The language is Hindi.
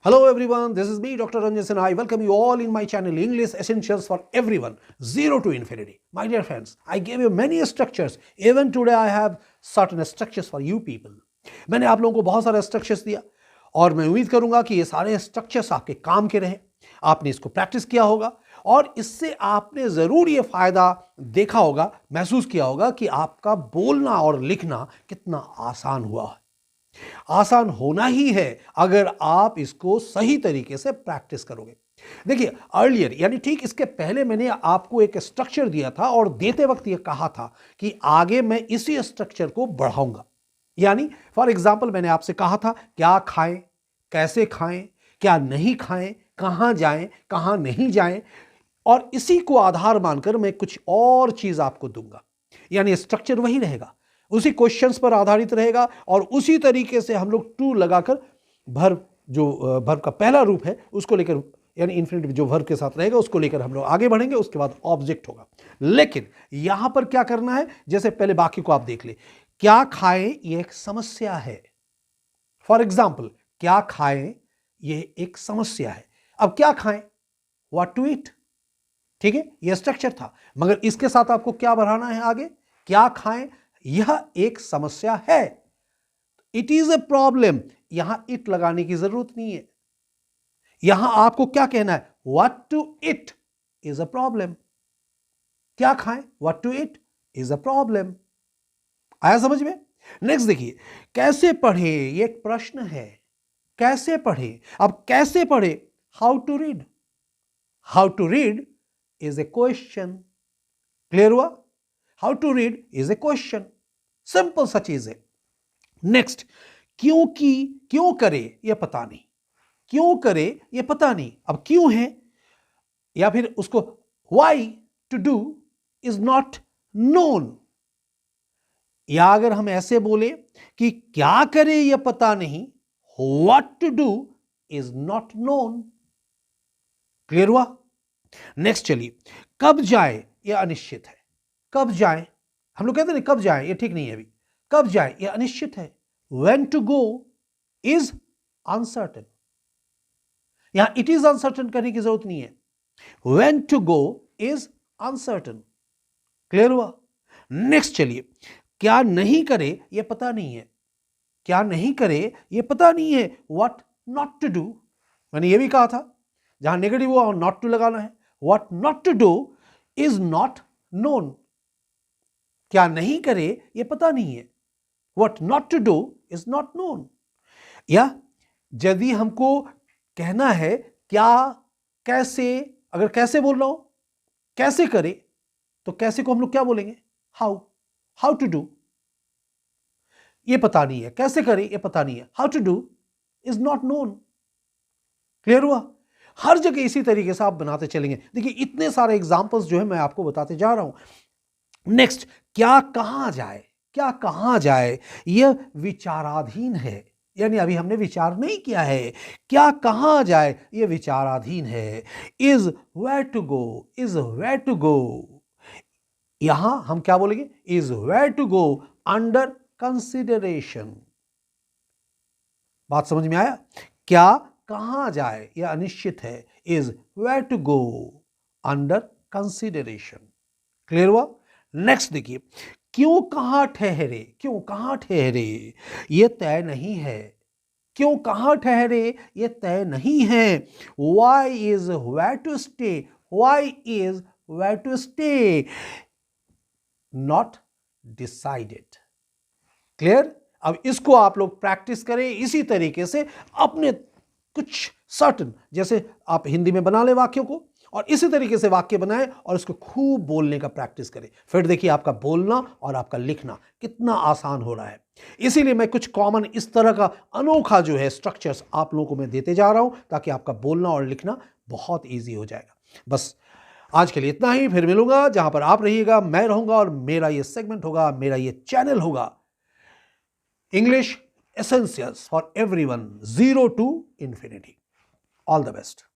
Hello everyone, this is me Dr. Ranjan Sinha. I welcome you all in my channel English Essentials for Everyone, Zero to Infinity. My dear friends, I gave you many structures. Even today I have certain structures for you people. मैंने आप लोगों को बहुत सारे स्ट्रक्चर्स दिया और मैं उम्मीद करूंगा कि ये सारे स्ट्रक्चर्स आपके काम के रहे। आपने इसको प्रैक्टिस किया होगा और इससे आपने ज़रूर ये फ़ायदा देखा होगा, महसूस किया होगा कि आपका बोलना और लिखना कितना आसान हुआ है। आसान होना ही है अगर आप इसको सही तरीके से प्रैक्टिस करोगे। देखिए, अर्लियर यानी ठीक इसके पहले मैंने आपको एक स्ट्रक्चर दिया था और देते वक्त यह कहा था कि आगे मैं इसी स्ट्रक्चर को बढ़ाऊंगा। यानी फॉर एग्जाम्पल मैंने आपसे कहा था क्या खाएं, कैसे खाएं, क्या नहीं खाएं, कहां जाएं, कहां नहीं जाएं, और इसी को आधार मानकर मैं कुछ और चीज आपको दूंगा। यानी स्ट्रक्चर वही रहेगा, उसी क्वेश्चंस पर आधारित रहेगा और उसी तरीके से हम लोग टू लगाकर भर्ब, जो भर्ब का पहला रूप है उसको लेकर, यानी इन्फिनिटिव जो भर्ब के साथ रहेगा उसको लेकर हम लोग आगे बढ़ेंगे। उसके बाद ऑब्जेक्ट होगा। लेकिन यहां पर क्या करना है, जैसे पहले वाक्य को आप देख ले, क्या खाएं ये एक समस्या है। फॉर एग्जाम्पल, क्या खाएं ये एक समस्या है। अब क्या खाएं, व्हाट टू ईट। ठीक है, यह स्ट्रक्चर था, मगर इसके साथ आपको क्या बढ़ाना है आगे, क्या खाएं यह एक समस्या है। इट इज ए प्रॉब्लम, यहां इट लगाने की जरूरत नहीं है। यहां आपको क्या कहना है, what to eat is a problem. क्या खाएं, what to eat is a problem. आया समझ में। नेक्स्ट देखिए, कैसे पढ़े ये एक प्रश्न है। कैसे पढ़े, अब कैसे पढ़े, how to read. How to read is a question. Clear हुआ, how to read is a question, simple सा चीज है। नेक्स्ट, क्योंकि, क्यों करे यह पता नहीं। क्यों करे यह पता नहीं, अब क्यों है, या फिर उसको why to do is not known. या अगर हम ऐसे बोले कि क्या करे यह पता नहीं, what to do is not known. Clear हुआ। नेक्स्ट चलिए, कब जाए यह अनिश्चित है। कब जाए, हम लोग कहते हैं कब जाए, ये ठीक नहीं है अभी। कब जाए यह अनिश्चित है। When to go is uncertain। यहां it is uncertain करने की जरूरत नहीं है। When to go is uncertain। Clear हुआ। नेक्स्ट चलिए, क्या नहीं करे यह पता नहीं है। क्या नहीं करे यह पता नहीं है, what not to do। मैंने यह भी कहा था, जहां नेगेटिव हुआ और not to लगाना है। What not to do is not known। क्या नहीं करे यह पता नहीं है, what not to do is not known। या यदि हमको कहना है क्या, कैसे, अगर कैसे बोल रहा हूं, कैसे करे, तो कैसे को हम लोग क्या बोलेंगे, हाउ। हाउ टू डू ये पता नहीं है, कैसे करे ये पता नहीं है, how to do is not known. Clear हुआ। हर जगह इसी तरीके से आप बनाते चलेंगे। देखिए, इतने सारे एग्जांपल्स जो है मैं आपको बताते जा रहा हूं। नेक्स्ट, क्या कहां जाए। क्या कहां जाए यह विचाराधीन है, यानी अभी हमने विचार नहीं किया है। क्या कहां जाए यह विचाराधीन है। Is where to go, is where to go, यहां हम क्या बोलेंगे, is where to go under consideration. बात समझ में आया। क्या कहां जाए यह अनिश्चित है, is where to go under consideration. Clear हुआ। नेक्स्ट देखिए, क्यों कहां ठहरे। क्यों कहां ठहरे यह तय नहीं है। क्यों कहां ठहरे यह तय नहीं है। Why is where to stay, why is where to stay, not decided. Clear. अब इसको आप लोग प्रैक्टिस करें इसी तरीके से अपने कुछ सर्टन, जैसे आप हिंदी में बना ले वाक्यों को, और इसी तरीके से वाक्य बनाएं और इसको खूब बोलने का प्रैक्टिस करें। फिर देखिए आपका बोलना और आपका लिखना कितना आसान हो रहा है। इसीलिए मैं कुछ कॉमन इस तरह का अनोखा जो है स्ट्रक्चर्स आप लोगों को मैं देते जा रहा हूं, ताकि आपका बोलना और लिखना बहुत ईजी हो जाएगा। बस आज के लिए इतना ही, फिर मिलूंगा जहां पर आप रहिएगा, मैं रहूंगा और मेरा ये सेगमेंट होगा, मेरा ये चैनल होगा, English essentials for everyone, zero to infinity. All the best.